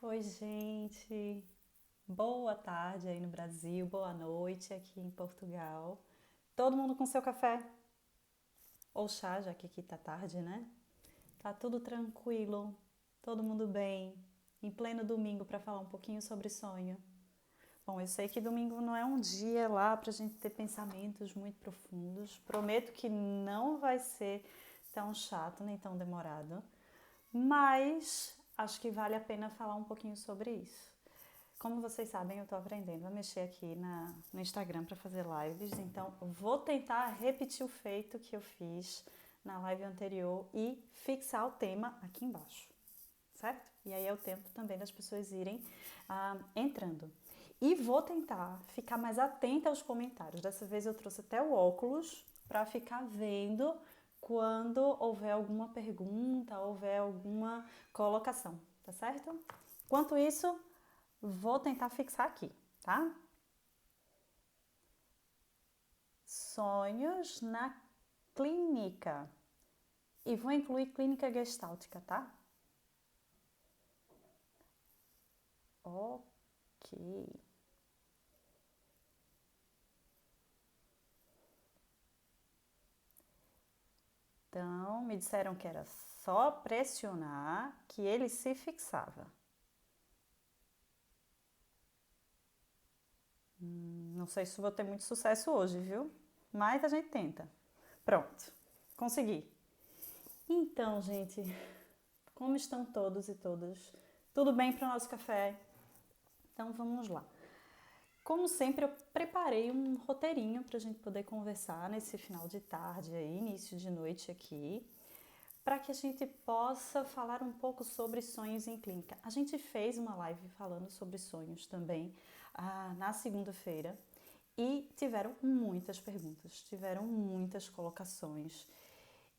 Oi, gente. Boa tarde aí no Brasil, boa noite aqui em Portugal. Todo mundo com seu café? Ou chá, já que aqui tá tarde, né? Tá tudo tranquilo, todo mundo bem, em pleno domingo para falar um pouquinho sobre sonho. Bom, eu sei que domingo não é um dia lá pra gente ter pensamentos muito profundos. Prometo que não vai ser tão chato nem tão demorado, mas acho que vale a pena falar um pouquinho sobre isso. Como vocês sabem, eu estou aprendendo a mexer aqui no Instagram para fazer lives, então vou tentar repetir o feito que eu fiz na live anterior e fixar o tema aqui embaixo, certo? E aí é o tempo também das pessoas irem entrando. E vou tentar ficar mais atenta aos comentários. Dessa vez eu trouxe até o óculos para ficar vendo quando houver alguma pergunta, houver alguma colocação, tá certo? Enquanto isso, vou tentar fixar aqui, tá? Sonhos na clínica. E vou incluir clínica gestáltica, tá? Ok. Então, me disseram que era só pressionar que ele se fixava. Não sei se vou ter muito sucesso hoje, viu? Mas a gente tenta. Pronto, consegui. Então, gente, como estão todos e todas? Tudo bem para o nosso café? Então vamos lá. Como sempre, eu preparei um roteirinho para a gente poder conversar nesse final de tarde, aí, início de noite aqui, para que a gente possa falar um pouco sobre sonhos em clínica. A gente fez uma live falando sobre sonhos também na segunda-feira e tiveram muitas perguntas, tiveram muitas colocações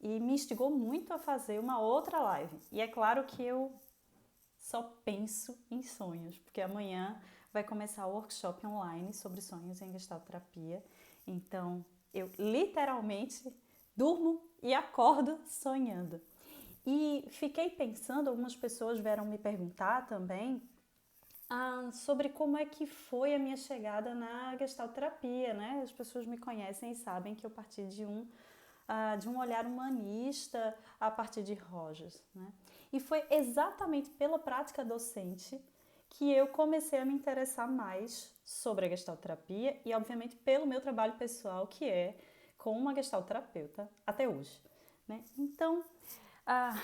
e me instigou muito a fazer uma outra live. E é claro que eu só penso em sonhos, porque amanhã vai começar o workshop online sobre sonhos em gestalterapia. Então, eu literalmente durmo e acordo sonhando. E fiquei pensando, algumas pessoas vieram me perguntar também sobre como é que foi a minha chegada na gestalterapia, né? As pessoas me conhecem e sabem que eu parti de um olhar humanista a partir de Rogers, né? E foi exatamente pela prática docente que eu comecei a me interessar mais sobre a gestalterapia e, obviamente, pelo meu trabalho pessoal, que é com uma gestalterapeuta até hoje, né? Então, ah,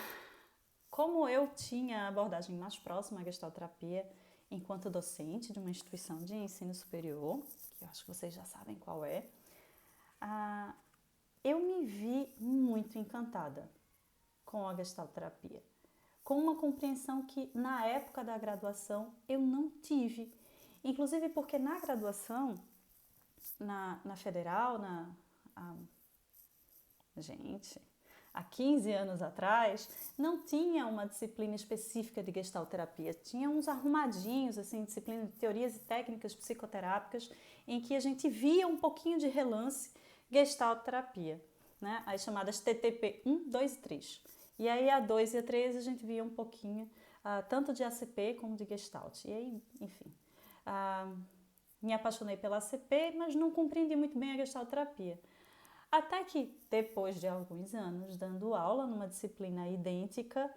como eu tinha a abordagem mais próxima à gestalterapia enquanto docente de uma instituição de ensino superior, que eu acho que vocês já sabem qual é, ah, eu me vi muito encantada com a gestalterapia, com uma compreensão que na época da graduação eu não tive. Inclusive porque na graduação, na federal, a, gente, há 15 anos atrás, não tinha uma disciplina específica de gestalterapia. Tinha uns arrumadinhos, assim, disciplina de teorias e técnicas psicoterápicas, em que a gente via um pouquinho de relance gestalterapia, né? As chamadas TTP 1, 2 e 3. E aí a 2 e a 3 a gente via um pouquinho, tanto de ACP como de Gestalt. E aí, enfim, me apaixonei pela ACP, mas não compreendi muito bem a gestalterapia. Até que, depois de alguns anos dando aula numa disciplina idêntica,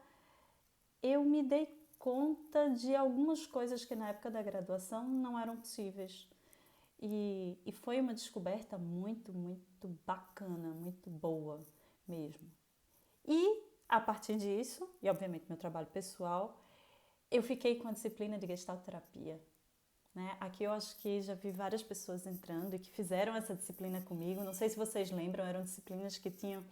eu me dei conta de algumas coisas que na época da graduação não eram possíveis. E foi uma descoberta muito, muito bacana, muito boa mesmo. E a partir disso, e obviamente meu trabalho pessoal, eu fiquei com a disciplina de gestalterapia. Né? Aqui eu acho que já vi várias pessoas entrando e que fizeram essa disciplina comigo. Não sei se vocês lembram, eram disciplinas que tinham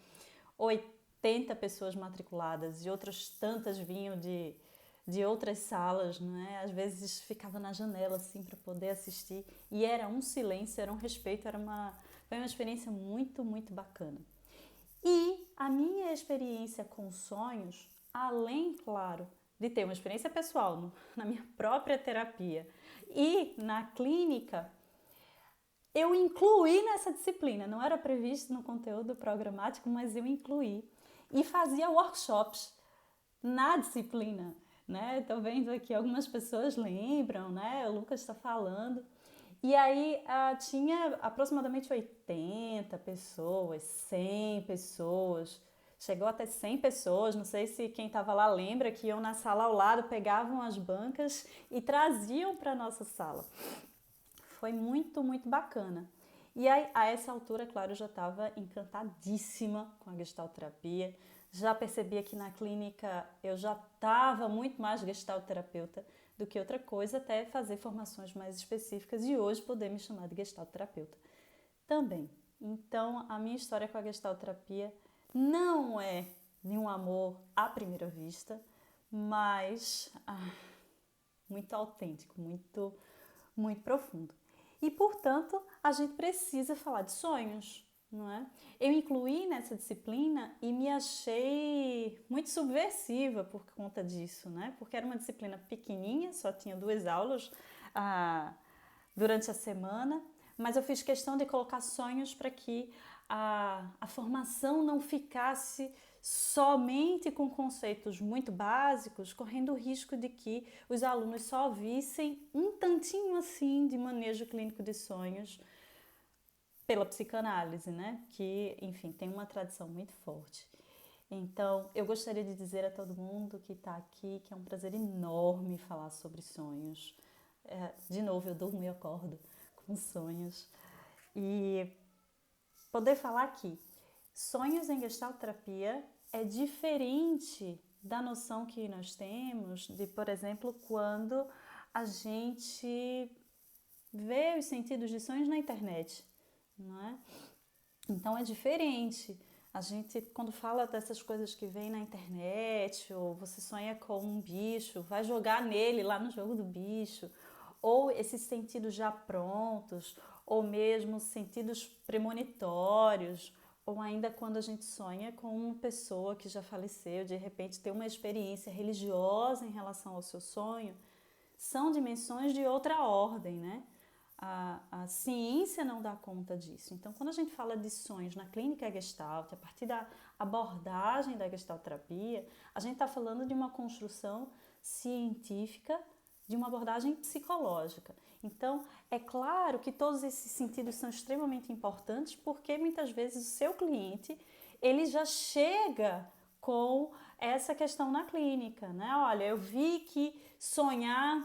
80 pessoas matriculadas e outras tantas vinham de outras salas, não é? Às vezes ficava na janela assim para poder assistir e era um silêncio, era um respeito, foi uma experiência muito, muito bacana. E a minha experiência com sonhos, além, claro, de ter uma experiência pessoal na minha própria terapia e na clínica, eu incluí nessa disciplina. Não era previsto no conteúdo programático, mas eu incluí. E fazia workshops na disciplina né? Estou vendo aqui algumas pessoas lembram, né? O Lucas está falando. E aí tinha aproximadamente 80 pessoas, 100 pessoas, chegou até 100 pessoas, não sei se quem estava lá lembra que iam na sala ao lado, pegavam as bancas e traziam para a nossa sala. Foi muito, muito bacana. E aí, a essa altura, claro, eu já estava encantadíssima com a gestalterapia, já percebia que na clínica eu já estava muito mais gestalterapeuta do que outra coisa, até fazer formações mais específicas e hoje poder me chamar de gestalterapeuta também. Então, a minha história com a gestalterapia não é de um amor à primeira vista, mas muito autêntico, muito, muito profundo. E, portanto, a gente precisa falar de sonhos, não é? Eu incluí nessa disciplina e me achei muito subversiva por conta disso, né? Porque era uma disciplina pequenininha, só tinha 2 aulas durante a semana, mas eu fiz questão de colocar sonhos para que a formação não ficasse somente com conceitos muito básicos, correndo o risco de que os alunos só vissem um tantinho assim de manejo clínico de sonhos pela psicanálise, né? Que, enfim, tem uma tradição muito forte. Então, eu gostaria de dizer a todo mundo que está aqui que é um prazer enorme falar sobre sonhos. De novo, eu durmo e acordo com sonhos. E poder falar que sonhos em gestalterapia é diferente da noção que nós temos de, por exemplo, quando a gente vê os sentidos de sonhos na internet, não é? Então é diferente. A gente, quando fala dessas coisas que vem na internet, ou você sonha com um bicho, vai jogar nele lá no jogo do bicho, ou esses sentidos já prontos, ou mesmo sentidos premonitórios, ou ainda quando a gente sonha com uma pessoa que já faleceu, de repente ter uma experiência religiosa em relação ao seu sonho, são dimensões de outra ordem, né? A ciência não dá conta disso. Então, quando a gente fala de sonhos na clínica Gestalt, a partir da abordagem da gestalterapia, a gente está falando de uma construção científica, de uma abordagem psicológica. Então, é claro que todos esses sentidos são extremamente importantes, porque muitas vezes o seu cliente, ele já chega com essa questão na clínica, né? Olha, eu vi que sonhar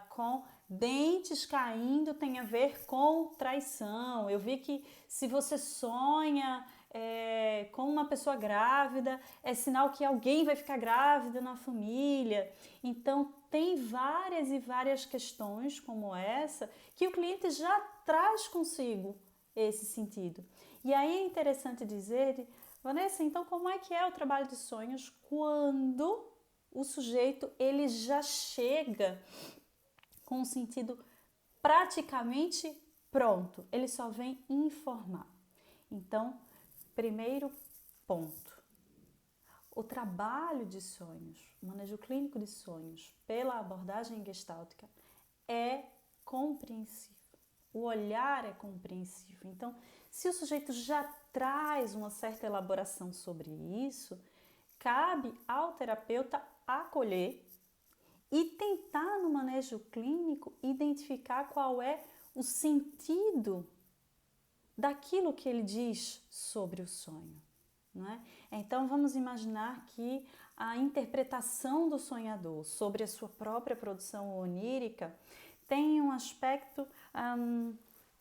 com dentes caindo tem a ver com traição. Eu vi que se você sonha com uma pessoa grávida, é sinal que alguém vai ficar grávida na família. Então, tem várias e várias questões como essa que o cliente já traz consigo esse sentido. E aí é interessante dizer, Vanessa, então como é que é o trabalho de sonhos quando o sujeito ele já chega com um sentido praticamente pronto, ele só vem informar. Então, primeiro ponto, o trabalho de sonhos, o manejo clínico de sonhos pela abordagem gestáltica é compreensível. O olhar é compreensível. Então, se o sujeito já traz uma certa elaboração sobre isso, cabe ao terapeuta acolher e tentar no manejo clínico identificar qual é o sentido daquilo que ele diz sobre o sonho. Não é? Então vamos imaginar que a interpretação do sonhador sobre a sua própria produção onírica tem um aspecto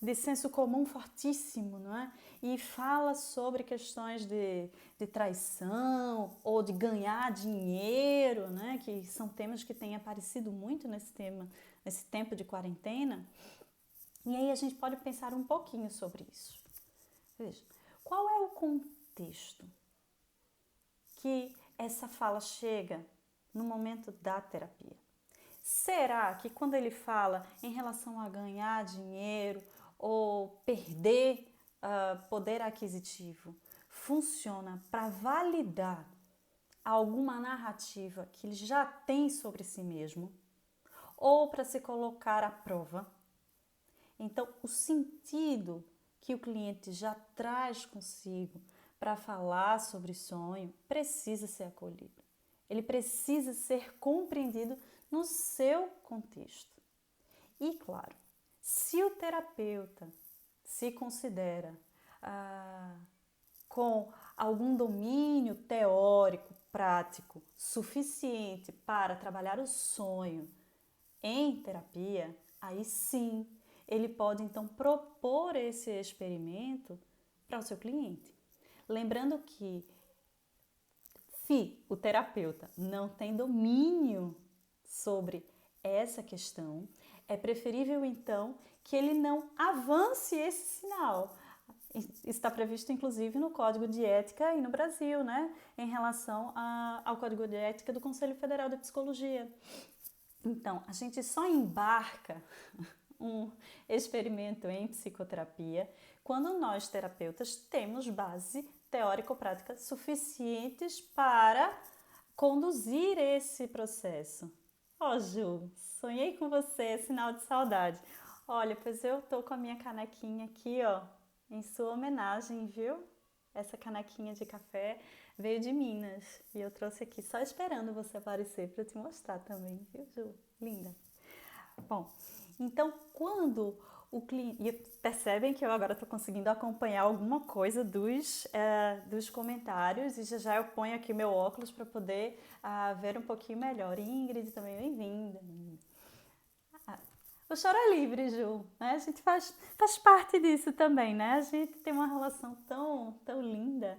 de senso comum fortíssimo, não é? E fala sobre questões de traição ou de ganhar dinheiro, né? Que são temas que têm aparecido muito nesse tempo de quarentena. E aí a gente pode pensar um pouquinho sobre isso. Veja, qual é o contexto que essa fala chega no momento da terapia? Será que quando ele fala em relação a ganhar dinheiro ou perder poder aquisitivo, funciona para validar alguma narrativa que ele já tem sobre si mesmo ou para se colocar à prova? Então, o sentido que o cliente já traz consigo para falar sobre sonho precisa ser acolhido. ele precisa ser compreendido no seu contexto. E, claro, se o terapeuta se considera com algum domínio teórico, prático, suficiente para trabalhar o sonho em terapia, aí sim, ele pode então propor esse experimento para o seu cliente. Lembrando que se o terapeuta não tem domínio sobre essa questão, é preferível então que ele não avance esse sinal. Está previsto inclusive no Código de Ética e no Brasil, né? Em relação ao Código de Ética do Conselho Federal de Psicologia. Então, a gente só embarca um experimento em psicoterapia quando nós, terapeutas, temos base teórico-prática suficientes para conduzir esse processo. Ju, sonhei com você, sinal de saudade. Olha, pois eu tô com a minha canequinha aqui, em sua homenagem, viu? Essa canequinha de café veio de Minas e eu trouxe aqui só esperando você aparecer para te mostrar também, viu, Ju? Linda. Bom, então quando o cliente... E percebem que eu agora estou conseguindo acompanhar alguma coisa dos comentários e já eu ponho aqui meu óculos para poder ver um pouquinho melhor. Ingrid também, bem-vinda. O choro é livre, Ju, né? A gente faz parte disso também, né? A gente tem uma relação tão linda.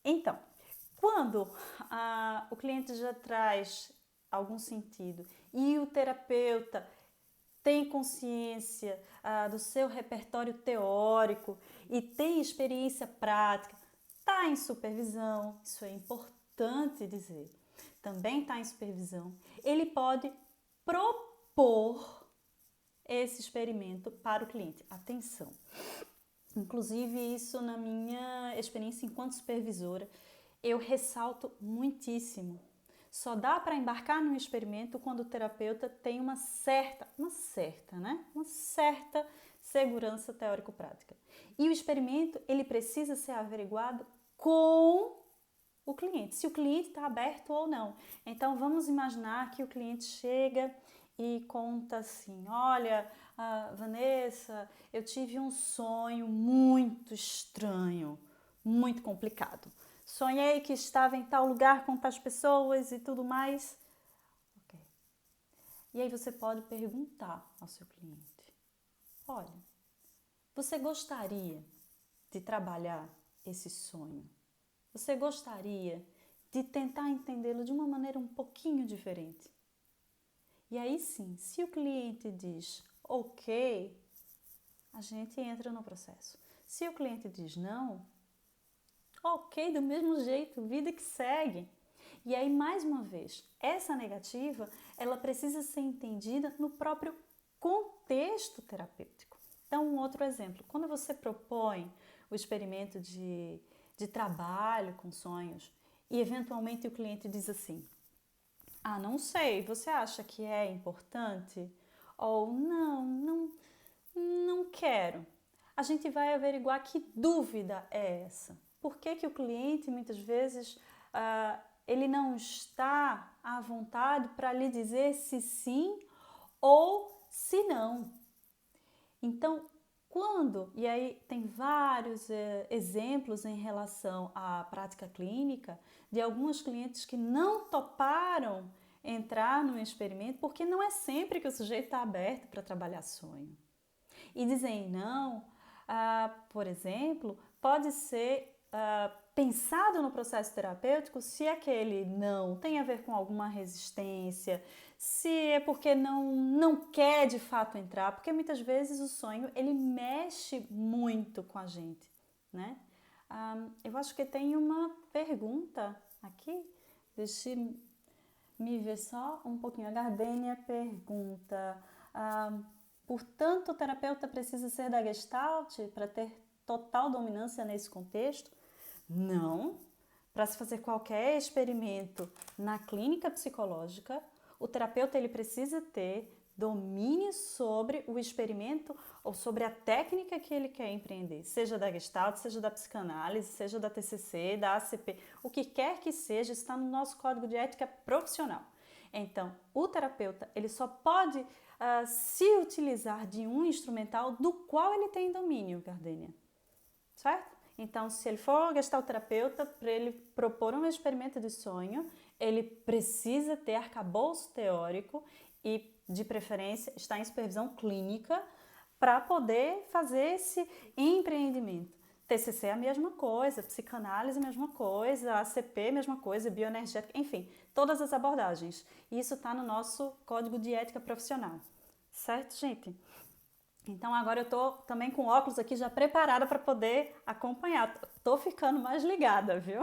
Então, quando o cliente já traz algum sentido e o terapeuta tem consciência do seu repertório teórico e tem experiência prática, está em supervisão, isso é importante dizer, também está em supervisão, ele pode propor esse experimento para o cliente. Atenção! Inclusive, isso na minha experiência enquanto supervisora, eu ressalto muitíssimo. Só dá para embarcar num experimento quando o terapeuta tem uma certa segurança teórico-prática. E o experimento, ele precisa ser averiguado com o cliente, se o cliente está aberto ou não. Então, vamos imaginar que o cliente chega e conta assim, olha, Vanessa, eu tive um sonho muito estranho, muito complicado. Sonhei que estava em tal lugar com tais pessoas e tudo mais. Okay. E aí você pode perguntar ao seu cliente, olha, você gostaria de trabalhar esse sonho? Você gostaria de tentar entendê-lo de uma maneira um pouquinho diferente? E aí sim, se o cliente diz ok, a gente entra no processo. Se o cliente diz não, ok, do mesmo jeito, vida que segue. E aí, mais uma vez, essa negativa, ela precisa ser entendida no próprio contexto terapêutico. Então, um outro exemplo, quando você propõe o experimento de trabalho com sonhos e eventualmente o cliente diz assim, não sei, você acha que é importante? Ou não quero. A gente vai averiguar que dúvida é essa. Por que o cliente, muitas vezes, ele não está à vontade para lhe dizer se sim ou se não? Então, e aí tem vários exemplos em relação à prática clínica de alguns clientes que não toparam entrar no experimento porque não é sempre que o sujeito está aberto para trabalhar sonho. E dizem não, por exemplo, pode ser pensado no processo terapêutico se aquele não tem a ver com alguma resistência, se é porque não quer de fato entrar, porque muitas vezes o sonho ele mexe muito com a gente, né? Eu acho que tem uma pergunta aqui, deixa me ver só um pouquinho. A Gardênia pergunta, portanto, o terapeuta precisa ser da Gestalt para ter total dominância nesse contexto? Não. Para se fazer qualquer experimento na clínica psicológica, o terapeuta ele precisa ter domine sobre o experimento ou sobre a técnica que ele quer empreender, seja da Gestalt, seja da psicanálise, seja da TCC, da ACP, o que quer que seja, está no nosso código de ética profissional. Então, o terapeuta, ele só pode se utilizar de um instrumental do qual ele tem domínio, Gardênia, certo? Então, se ele for gestalterapeuta, para ele propor um experimento de sonho, ele precisa ter arcabouço teórico e, de preferência, estar em supervisão clínica para poder fazer esse empreendimento. TCC é a mesma coisa, psicanálise é a mesma coisa, ACP é a mesma coisa, bioenergética, enfim, todas as abordagens. Isso está no nosso código de ética profissional, certo, gente? Então agora eu tô também com óculos aqui já preparada para poder acompanhar. Tô ficando mais ligada, viu?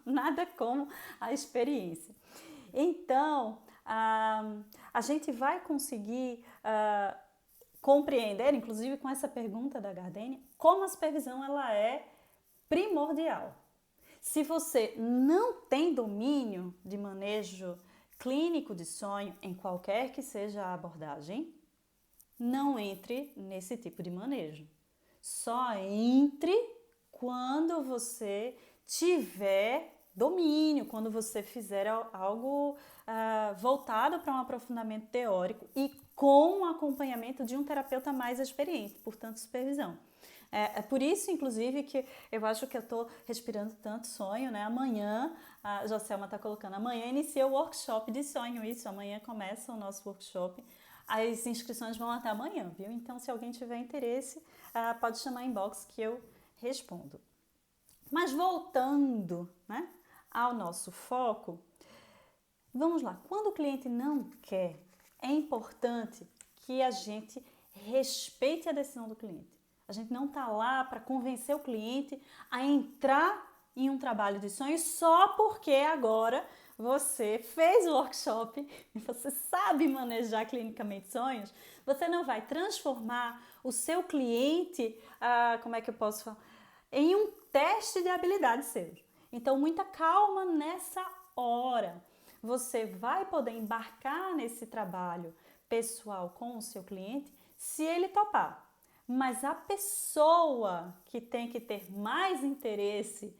Nada como a experiência. Então, a gente vai conseguir compreender, inclusive com essa pergunta da Gardênia, como a supervisão ela é primordial. Se você não tem domínio de manejo clínico de sonho, em qualquer que seja a abordagem, não entre nesse tipo de manejo. Só entre quando você tiver domínio, quando você fizer algo voltado para um aprofundamento teórico e com o acompanhamento de um terapeuta mais experiente, portanto, supervisão. É por isso, inclusive, que eu acho que eu estou respirando tanto sonho, né? Amanhã, a Joselma está colocando, amanhã inicia o workshop de sonho, isso, amanhã começa o nosso workshop. As inscrições vão até amanhã, viu? Então, se alguém tiver interesse, pode chamar inbox que eu respondo. Mas voltando, né, ao nosso foco, vamos lá. Quando o cliente não quer, é importante que a gente respeite a decisão do cliente. A gente não está lá para convencer o cliente a entrar em um trabalho de sonhos só porque agora você fez o workshop e você sabe manejar clinicamente sonhos. Você não vai transformar o seu cliente, como é que eu posso falar, em um teste de habilidade seu. Então, muita calma nessa hora. Você vai poder embarcar nesse trabalho pessoal com o seu cliente se ele topar. Mas a pessoa que tem que ter mais interesse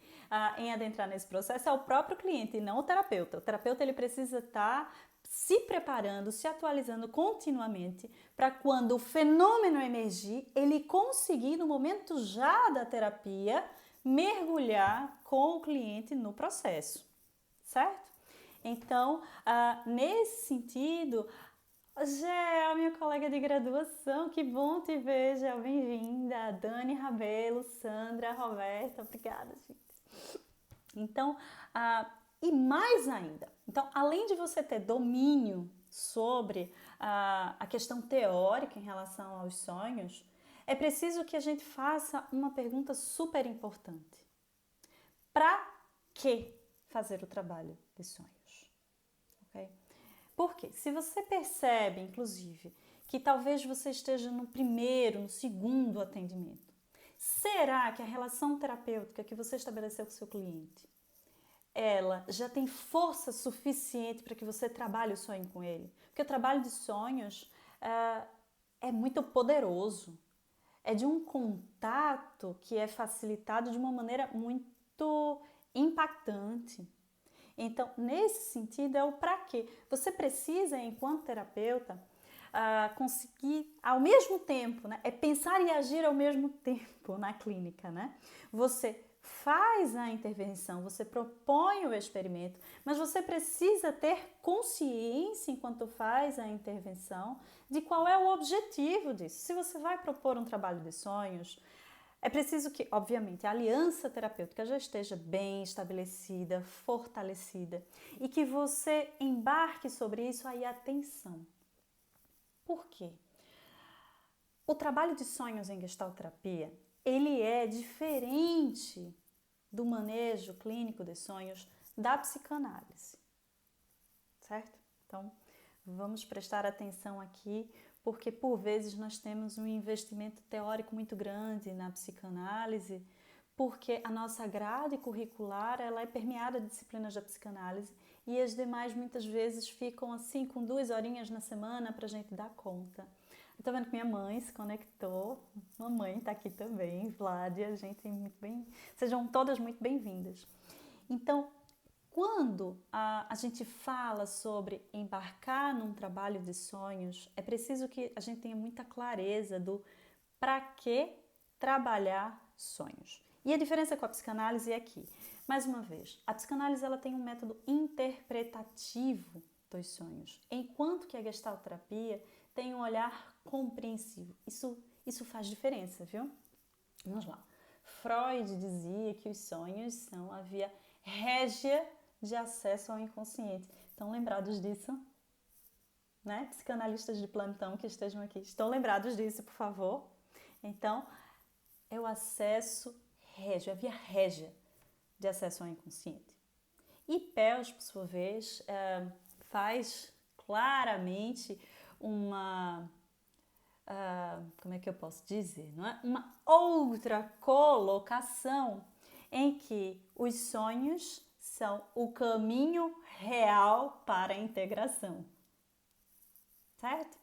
em adentrar nesse processo é o próprio cliente e não o terapeuta. O terapeuta ele precisa estar se preparando, se atualizando continuamente para quando o fenômeno emergir, ele conseguir, no momento já da terapia, mergulhar com o cliente no processo, certo? Então, nesse sentido, Gel, minha colega de graduação, que bom te ver, Gel, bem-vinda. Dani Rabelo, Sandra, Roberta, obrigada, gente. Então, e mais ainda, então, além de você ter domínio sobre a questão teórica em relação aos sonhos, é preciso que a gente faça uma pergunta super importante. Para que fazer o trabalho de sonhos? Ok? Porque se você percebe, inclusive, que talvez você esteja no primeiro, no segundo atendimento, será que a relação terapêutica que você estabeleceu com o seu cliente, ela já tem força suficiente para que você trabalhe o sonho com ele? Porque o trabalho de sonhos é muito poderoso, é de um contato que é facilitado de uma maneira muito impactante. Então, nesse sentido, é o para quê. Você precisa, enquanto terapeuta, conseguir ao mesmo tempo, né? É pensar e agir ao mesmo tempo na clínica, né? Você faz a intervenção, você propõe o experimento, mas você precisa ter consciência, enquanto faz a intervenção, de qual é o objetivo disso. Se você vai propor um trabalho de sonhos, é preciso que, obviamente, a aliança terapêutica já esteja bem estabelecida, fortalecida e que você embarque sobre isso aí, atenção. Por quê? O trabalho de sonhos em gestalterapia, ele é diferente do manejo clínico de sonhos da psicanálise, certo? Então, vamos prestar atenção aqui, porque por vezes nós temos um investimento teórico muito grande na psicanálise porque a nossa grade curricular ela é permeada de disciplinas da psicanálise e as demais muitas vezes ficam assim com 2 horinhas na semana para a gente dar conta. Estou vendo que minha mãe se conectou, mamãe está aqui também, Vládia, gente muito bem, sejam todas muito bem-vindas. Então, quando a gente fala sobre embarcar num trabalho de sonhos, é preciso que a gente tenha muita clareza do para que trabalhar sonhos. E a diferença com a psicanálise é aqui. Mais uma vez, a psicanálise ela tem um método interpretativo dos sonhos, enquanto que a gestalterapia tem um olhar compreensivo. Isso faz diferença, viu? Vamos lá. Freud dizia que os sonhos são a via régia de acesso ao inconsciente. Estão lembrados disso? Né? Psicanalistas de plantão que estejam aqui, estão lembrados disso, por favor? Então, é o acesso régio, a via régia de acesso ao inconsciente. E Peirce, por sua vez, faz claramente uma, como é que eu posso dizer, não é? Uma outra colocação em que os sonhos são o caminho real para a integração, certo?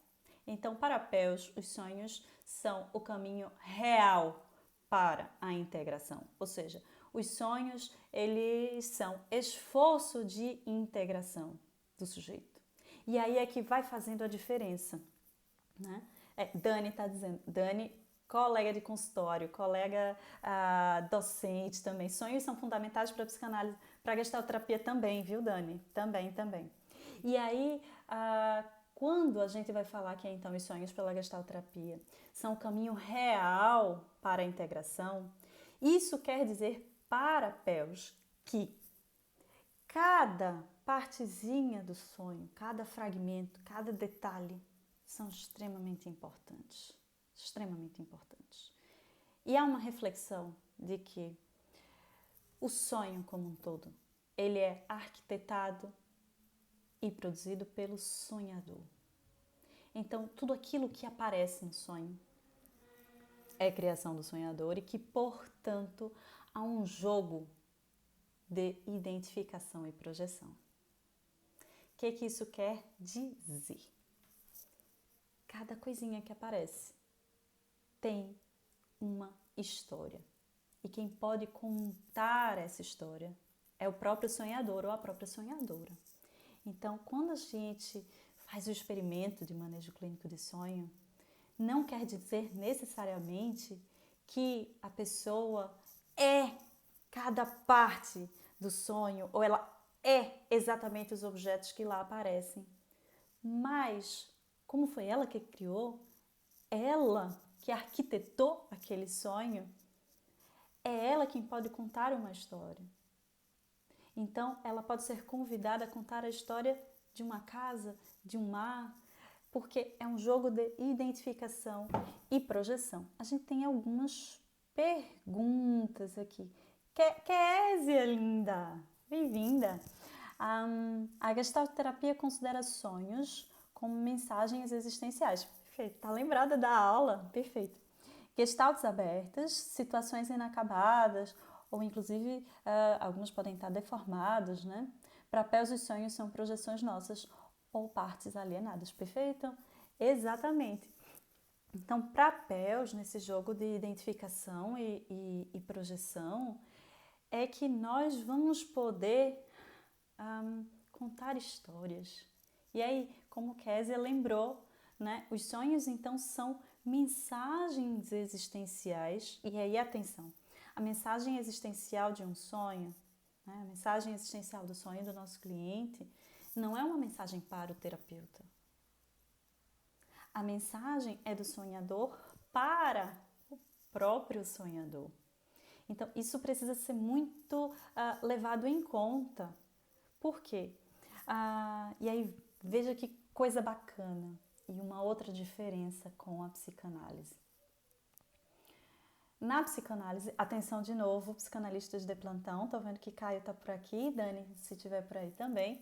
Então, para Peirce, os sonhos são o caminho real para a integração, ou seja, os sonhos eles são esforço de integração do sujeito. E aí é que vai fazendo a diferença, né? Dani está dizendo, Dani, colega de consultório, colega docente também. Sonhos são fundamentais para a psicanálise, para a gestalterapia também, viu, Dani? Também. E aí, quando a gente vai falar que então os sonhos pela gestalterapia são o caminho real para a integração, isso quer dizer para Peirce que cada partezinha do sonho, cada fragmento, cada detalhe são extremamente importantes. E há uma reflexão de que o sonho como um todo, ele é arquitetado e produzido pelo sonhador. Então, tudo aquilo que aparece no sonho é criação do sonhador e que, portanto, há um jogo de identificação e projeção. O que isso quer dizer? Cada coisinha que aparece tem uma história. E quem pode contar essa história é o próprio sonhador ou a própria sonhadora. Então, quando a gente faz o experimento de manejo clínico de sonho, não quer dizer necessariamente que a pessoa é cada parte do sonho ou ela é exatamente os objetos que lá aparecem. Mas, como foi ela que criou, ela que arquitetou aquele sonho, é ela quem pode contar uma história. Então, ela pode ser convidada a contar a história de uma casa, de um mar, porque é um jogo de identificação e projeção. A gente tem algumas perguntas aqui. Késia, linda! Bem-vinda! A gestalterapia considera sonhos como mensagens existenciais. Perfeito, tá lembrada da aula? Perfeito. Gestaltes abertas, situações inacabadas, ou inclusive algumas podem estar deformadas, né? Para Peirce, os sonhos são projeções nossas ou partes alienadas. Perfeito? Exatamente. Então, para Peirce, nesse jogo de identificação e projeção, é que nós vamos poder contar histórias. E aí, como Késia lembrou, né, os sonhos então são mensagens existenciais. E aí, atenção, a mensagem existencial de um sonho, né, a mensagem existencial do sonho do nosso cliente, não é uma mensagem para o terapeuta. A mensagem é do sonhador para o próprio sonhador. Então, isso precisa ser muito levado em conta. Por quê? E aí, veja que coisa bacana e uma outra diferença com a psicanálise. Na psicanálise, atenção de novo, psicanalistas de plantão, tô vendo que Caio tá por aqui, Dani, se tiver por aí também.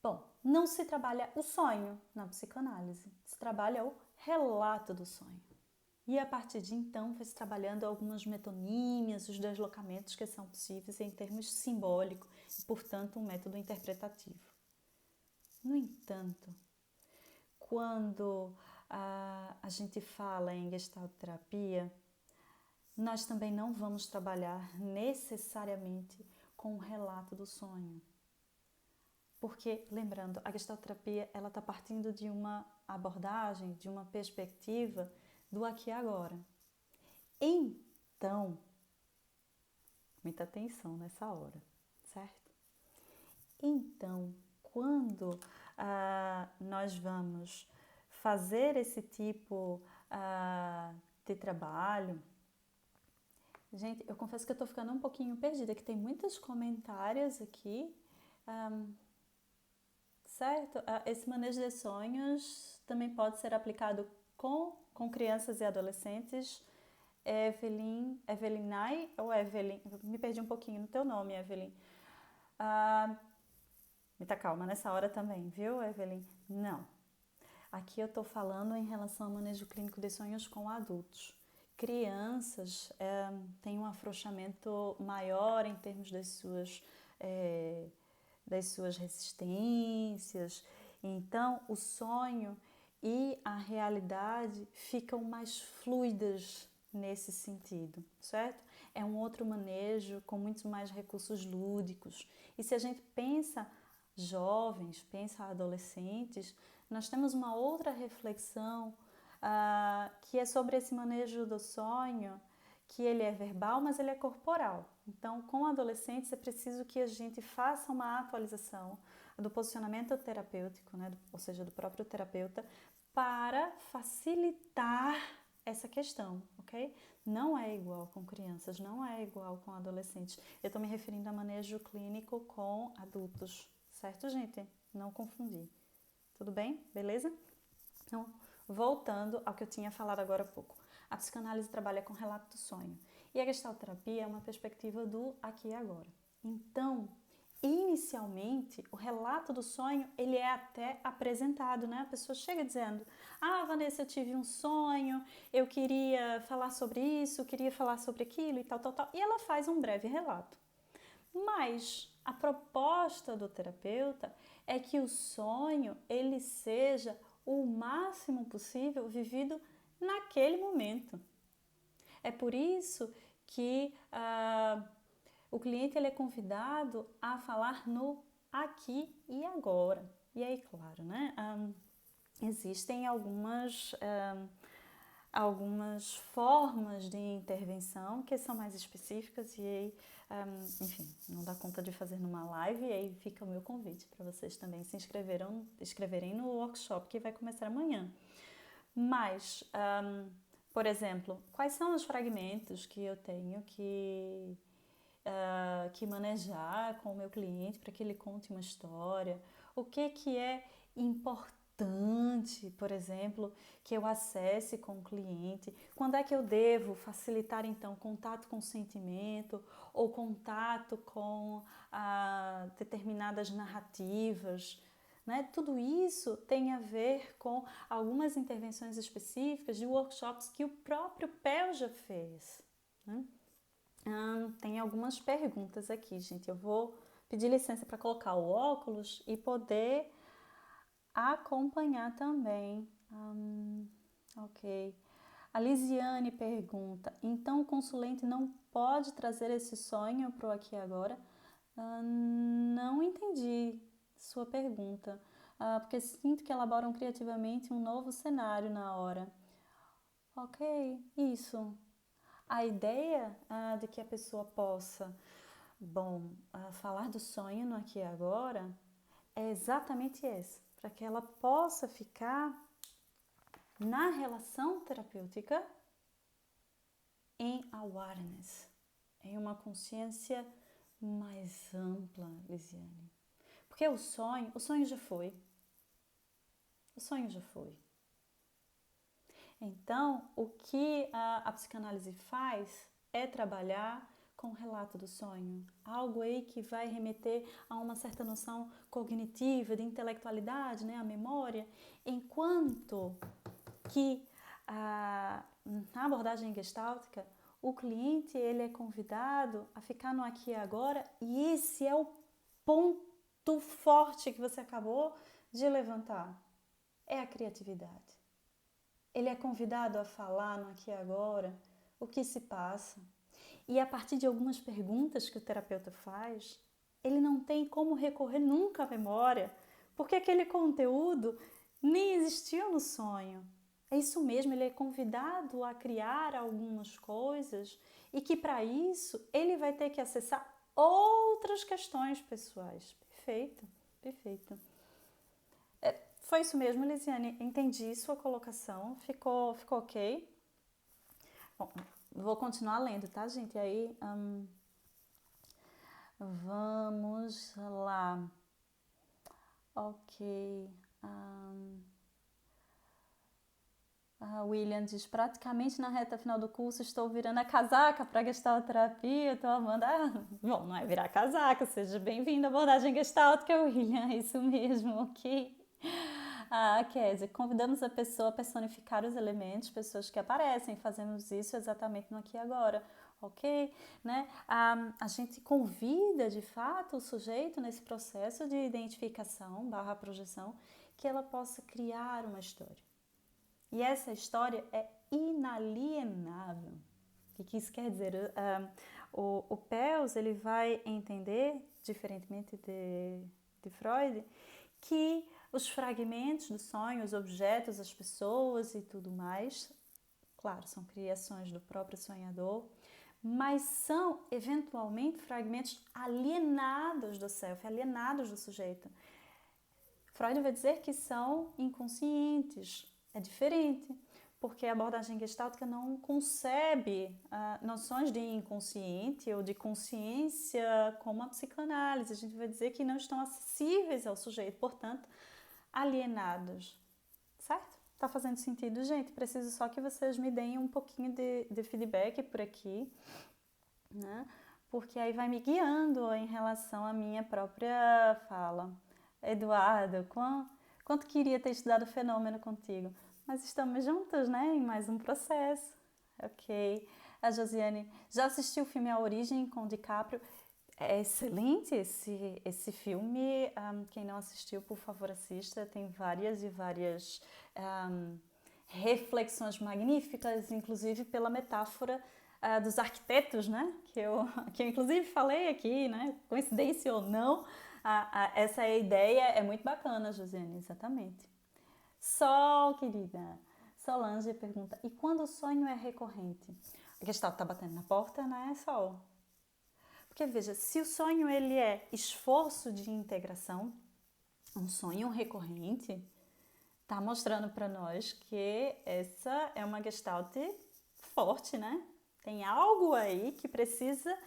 Bom, não se trabalha o sonho na psicanálise, se trabalha o relato do sonho. E a partir de então foi-se trabalhando algumas metonímias, os deslocamentos que são possíveis em termos simbólicos e, portanto, um método interpretativo. No entanto, quando a gente fala em Gestalt terapia, nós também não vamos trabalhar necessariamente com o relato do sonho. Porque, lembrando, a Gestalt terapia ela está partindo de uma abordagem, de uma perspectiva do aqui e agora. Então, muita atenção nessa hora, certo? Então, quando nós vamos fazer esse tipo de trabalho, gente, eu confesso que eu tô ficando um pouquinho perdida, que tem muitos comentários aqui, certo? Esse manejo de sonhos também pode ser aplicado com crianças e adolescentes. Evelinai ou Evelyn? Me perdi um pouquinho no teu nome, Evelyn. Muita calma nessa hora também, viu, Evelyn? Não. Aqui eu tô falando em relação ao manejo clínico de sonhos com adultos. Crianças têm um afrouxamento maior em termos das suas resistências. Então, o sonho e a realidade ficam mais fluidas nesse sentido, certo? É um outro manejo com muitos mais recursos lúdicos. E se a gente pensa jovens, pensa adolescentes, nós temos uma outra reflexão que é sobre esse manejo do sonho, que ele é verbal, mas ele é corporal. Então, com adolescentes é preciso que a gente faça uma atualização do posicionamento terapêutico, né, ou seja, do próprio terapeuta, para facilitar essa questão, ok? Não é igual com crianças, não é igual com adolescentes. Eu estou me referindo a manejo clínico com adultos, certo, gente? Não confundir. Tudo bem? Beleza? Então, voltando ao que eu tinha falado agora há pouco. A psicanálise trabalha com relato do sonho e a Gestalt terapia é uma perspectiva do aqui e agora. Então, inicialmente, o relato do sonho, ele é até apresentado, né? A pessoa chega dizendo, Vanessa, eu tive um sonho, eu queria falar sobre isso, queria falar sobre aquilo e tal, tal, tal. E ela faz um breve relato. Mas a proposta do terapeuta é que o sonho, ele seja o máximo possível vivido naquele momento. É por isso que o cliente ele é convidado a falar no aqui e agora. E aí, claro, né? Existem algumas formas de intervenção que são mais específicas e aí, enfim, não dá conta de fazer numa live, e aí fica o meu convite para vocês também se inscreverem no workshop que vai começar amanhã. Mas, por exemplo, quais são os fragmentos que eu tenho que manejar com o meu cliente para que ele conte uma história? O que é importante, por exemplo, que eu acesse com o cliente? Quando é que eu devo facilitar, então, contato com o sentimento ou contato com determinadas narrativas? Né? Tudo isso tem a ver com algumas intervenções específicas de workshops que o próprio PEL já fez. Né? Tem algumas perguntas aqui, gente. Eu vou pedir licença para colocar o óculos e poder acompanhar também. Ok. A Lisiane pergunta, então o consulente não pode trazer esse sonho para o aqui e agora? Não entendi sua pergunta, porque sinto que elaboram criativamente um novo cenário na hora. Ok, isso. A ideia de que a pessoa possa, falar do sonho no aqui e agora é exatamente essa, para que ela possa ficar na relação terapêutica em awareness, em uma consciência mais ampla, Lisiane. Porque o sonho já foi. O sonho já foi. Então, o que a psicanálise faz é trabalhar com o relato do sonho. Algo aí que vai remeter a uma certa noção cognitiva, de intelectualidade, né, a memória, enquanto que na abordagem gestáltica, o cliente ele é convidado a ficar no aqui e agora, e esse é o ponto forte que você acabou de levantar, é a criatividade. Ele é convidado a falar no aqui e agora o que se passa. E a partir de algumas perguntas que o terapeuta faz, ele não tem como recorrer nunca à memória, porque aquele conteúdo nem existiu no sonho. É isso mesmo, ele é convidado a criar algumas coisas e que para isso ele vai ter que acessar outras questões pessoais. Perfeito, perfeito. Foi isso mesmo, Lisiane, entendi sua colocação, ficou ok? Bom, vou continuar lendo, tá, gente? E aí, vamos lá. Ok. William diz, praticamente na reta final do curso estou virando a casaca para gestalterapia, estou amando. Bom, não é virar casaca, seja bem-vindo à abordagem gestáltica, William, é isso mesmo, ok? Kézia, convidamos a pessoa a personificar os elementos, pessoas que aparecem, fazemos isso exatamente no aqui e agora, ok? Né? A gente convida, de fato, o sujeito nesse processo de identificação / projeção, que ela possa criar uma história. E essa história é inalienável. O que isso quer dizer? O Peirce, ele vai entender, diferentemente de Freud, que os fragmentos do sonho, os objetos, as pessoas e tudo mais, claro, são criações do próprio sonhador, mas são eventualmente fragmentos alienados do self, alienados do sujeito. Freud vai dizer que são inconscientes, é diferente, porque a abordagem gestáltica não concebe noções de inconsciente ou de consciência como a psicanálise. A gente vai dizer que não estão acessíveis ao sujeito, portanto, alienados. Certo? Tá fazendo sentido, gente? Preciso só que vocês me deem um pouquinho de feedback por aqui, né? Porque aí vai me guiando em relação à minha própria fala. Eduardo, quanto queria ter estudado o fenômeno contigo, mas estamos juntos, né, em mais um processo. Ok. A Josiane, já assistiu o filme A Origem com o DiCaprio? É excelente esse filme. Quem não assistiu, por favor, assista. Tem várias e várias reflexões magníficas, inclusive pela metáfora dos arquitetos, né? Que eu inclusive falei aqui, né? Coincidência ou não, essa ideia é muito bacana, Josiane, exatamente. Sol, querida. Solange pergunta, e quando o sonho é recorrente? A Gestalt está batendo na porta, né, Sol? Porque veja, se o sonho ele é esforço de integração, um sonho recorrente, está mostrando para nós que essa é uma Gestalt forte, né? Tem algo aí que precisa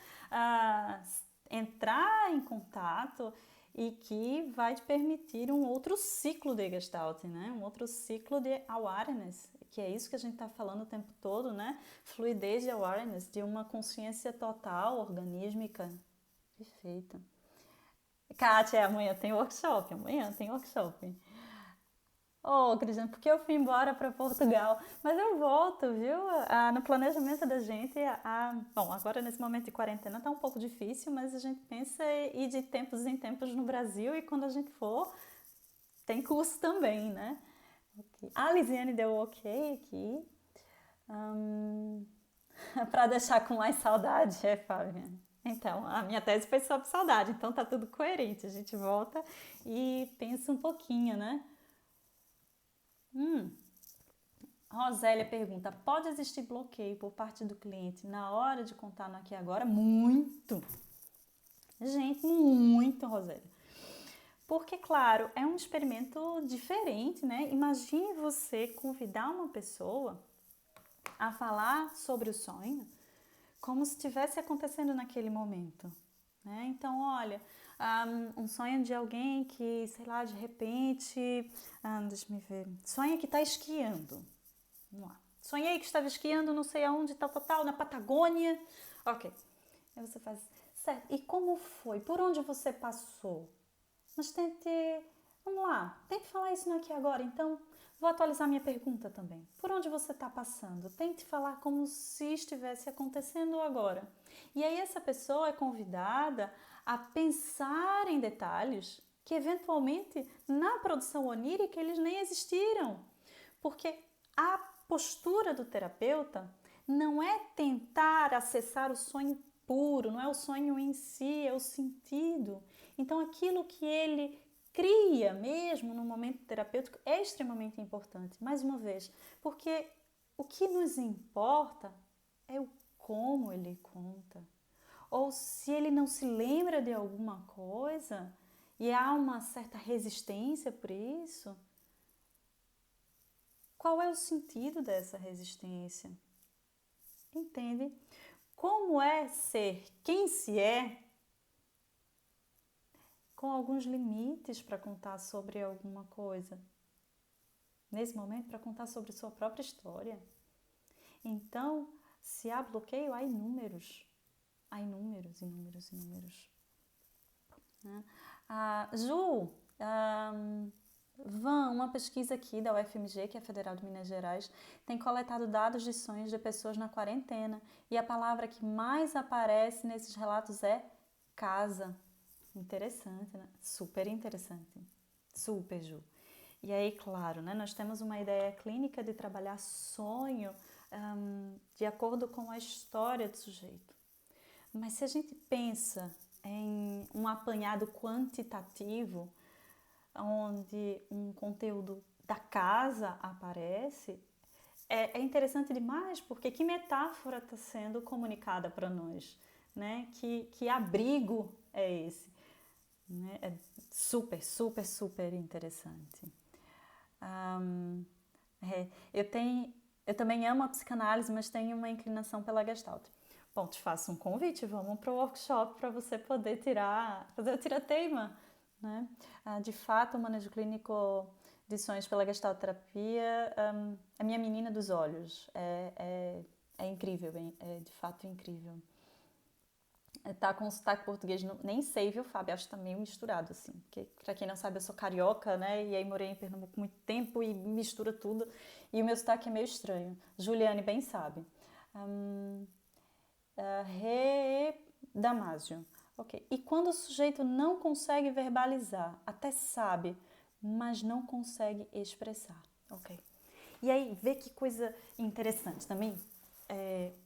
entrar em contato e que vai te permitir um outro ciclo de Gestalt, né? Um outro ciclo de awareness, que é isso que a gente está falando o tempo todo, né? Fluidez de awareness, de uma consciência total, organísmica. Perfeito. Kátia, amanhã tem workshop. Oh, Cristiano, porque eu fui embora para Portugal, mas eu volto, viu? No planejamento da gente, bom, agora nesse momento de quarentena tá um pouco difícil, mas a gente pensa em ir de tempos em tempos no Brasil e quando a gente for, tem curso também, né? Okay. A Lisiane deu ok aqui. Para deixar com mais saudade, Fábio. Então, a minha tese foi sobre saudade, então tá tudo coerente. A gente volta e pensa um pouquinho, né? Rosélia pergunta, pode existir bloqueio por parte do cliente na hora de contar no aqui e agora? Muito! Gente, muito, Rosélia. Porque, claro, é um experimento diferente, né? Imagine você convidar uma pessoa a falar sobre o sonho como se estivesse acontecendo naquele momento, né? Então, olha, um sonho de alguém que, sei lá, de repente, deixa-me ver, sonha que está esquiando. Vamos lá. Sonhei que estava esquiando não sei aonde, tal, na Patagônia. Ok. Aí você faz, certo, e como foi? Por onde você passou? Mas tente Vamos lá, tente falar isso no aqui e agora. Então, vou atualizar minha pergunta também. Por onde você está passando? Tente falar como se estivesse acontecendo agora. E aí essa pessoa é convidada a pensar em detalhes que eventualmente na produção onírica eles nem existiram. Porque a postura do terapeuta não é tentar acessar o sonho puro, não é o sonho em si, é o sentido. Então aquilo que ele cria mesmo no momento terapêutico é extremamente importante, mais uma vez, porque o que nos importa é o como ele conta. Ou se ele não se lembra de alguma coisa e há uma certa resistência por isso, qual é o sentido dessa resistência? Entende? Como é ser quem se é, com alguns limites para contar sobre alguma coisa. Nesse momento, para contar sobre sua própria história. Então, se há bloqueio, há inúmeros. Há inúmeros. Né? Ju, uma pesquisa aqui da UFMG, que é a Federal de Minas Gerais, tem coletado dados de sonhos de pessoas na quarentena e a palavra que mais aparece nesses relatos é casa. Interessante, né? Super interessante. Super, Ju. E aí, claro, né, nós temos uma ideia clínica de trabalhar sonho de acordo com a história do sujeito. Mas se a gente pensa em um apanhado quantitativo, onde um conteúdo da casa aparece, é interessante demais, porque que metáfora está sendo comunicada para nós, né? Que abrigo é esse? Né? É super interessante. Eu também amo a psicanálise, mas tenho uma inclinação pela Gestalt. Bom, te faço um convite, vamos para o workshop para você poder fazer o tira-teima. Né? De fato, o manejo clínico de sonhos pela Gestalt terapia, a minha menina dos olhos, é incrível, é de fato incrível. Tá com sotaque português, nem sei, viu, Fábio? Acho que tá meio misturado, assim. Porque, pra quem não sabe, eu sou carioca, né? E aí morei em Pernambuco muito tempo e mistura tudo. E o meu sotaque é meio estranho. Juliane bem sabe. Re Damásio. Ok. E quando o sujeito não consegue verbalizar, até sabe, mas não consegue expressar. Ok. E aí, vê que coisa interessante também.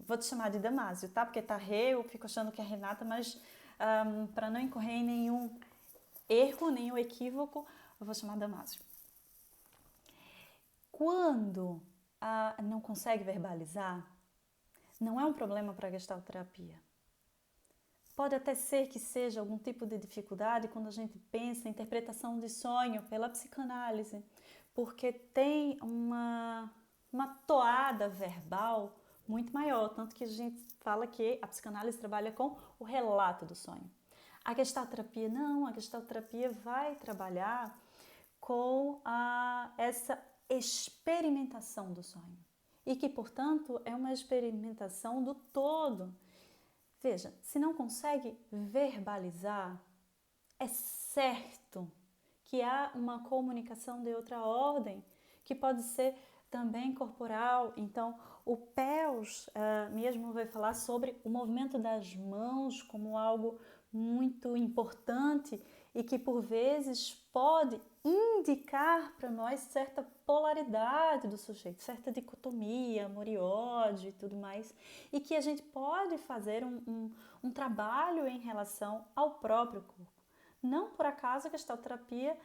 Vou te chamar de Damásio, tá? Porque tá eu fico achando que é Renata, mas para não incorrer em nenhum erro, nenhum equívoco, eu vou chamar Damásio. Quando não consegue verbalizar, não é um problema para a gestalterapia. Pode até ser que seja algum tipo de dificuldade quando a gente pensa em interpretação de sonho pela psicanálise, porque tem uma toada verbal muito maior, tanto que a gente fala que a psicanálise trabalha com o relato do sonho. A gestalterapia não, a gestalterapia vai trabalhar com essa experimentação do sonho e que, portanto, é uma experimentação do todo. Veja, se não consegue verbalizar, é certo que há uma comunicação de outra ordem, que pode ser também corporal. Então, o PELS mesmo vai falar sobre o movimento das mãos como algo muito importante e que por vezes pode indicar para nós certa polaridade do sujeito, certa dicotomia, amor e ódio e tudo mais, e que a gente pode fazer um trabalho em relação ao próprio corpo. Não por acaso a gestalterapia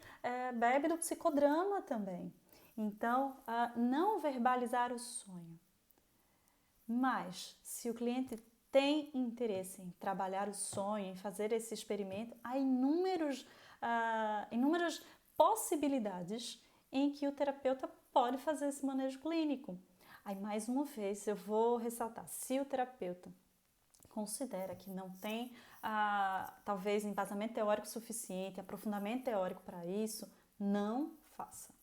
bebe do psicodrama também. Então, não verbalizar o sonho. Mas, se o cliente tem interesse em trabalhar o sonho, em fazer esse experimento, há inúmeras possibilidades em que o terapeuta pode fazer esse manejo clínico. Aí, mais uma vez, eu vou ressaltar, se o terapeuta considera que não tem, talvez, embasamento teórico suficiente, aprofundamento teórico para isso, não faça.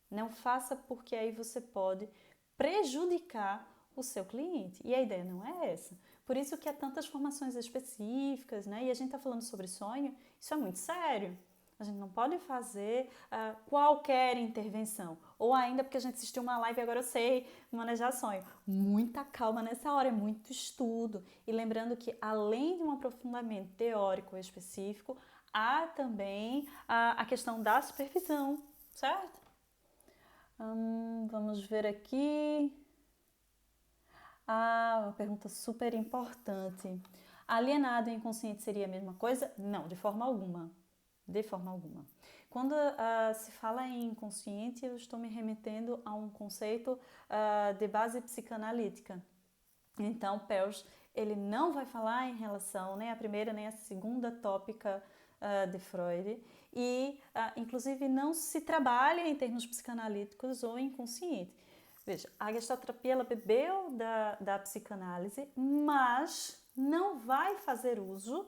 Não faça porque aí você pode prejudicar o seu cliente. E a ideia não é essa. Por isso que há tantas formações específicas, né? E a gente está falando sobre sonho, isso é muito sério. A gente não pode fazer qualquer intervenção. Ou ainda porque a gente assistiu uma live e agora eu sei manejar sonho. Muita calma nessa hora, é muito estudo. E lembrando que além de um aprofundamento teórico específico, há também a questão da supervisão, certo? Vamos ver aqui. Uma pergunta super importante. Alienado e inconsciente seria a mesma coisa? Não, de forma alguma. De forma alguma. Quando se fala em inconsciente, eu estou me remetendo a um conceito de base psicanalítica. Então, Peirce, ele não vai falar em relação nem à primeira nem à segunda tópica de Freud e, inclusive, não se trabalha em termos psicanalíticos ou inconsciente. Veja, a gestalterapia ela bebeu da psicanálise, mas não vai fazer uso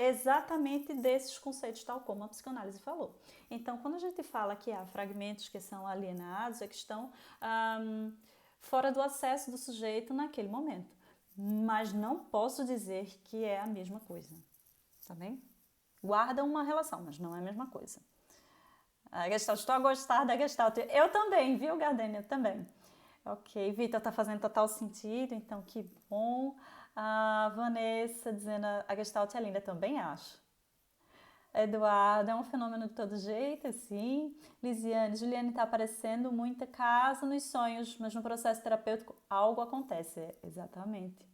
exatamente desses conceitos, tal como a psicanálise falou. Então, quando a gente fala que há fragmentos que são alienados, é que estão fora do acesso do sujeito naquele momento. Mas não posso dizer que é a mesma coisa, tá bem? Guarda uma relação, mas não é a mesma coisa. A Gestalt, estou a gostar da Gestalt. Eu também, viu, Gardênia? Eu também. Ok, Vitor, tá fazendo total sentido, então que bom. A Vanessa dizendo a Gestalt é linda, também acho. Eduardo, é um fenômeno de todo jeito, assim. Lisiane, Juliane está aparecendo muita casa nos sonhos, mas no processo terapêutico algo acontece. Exatamente.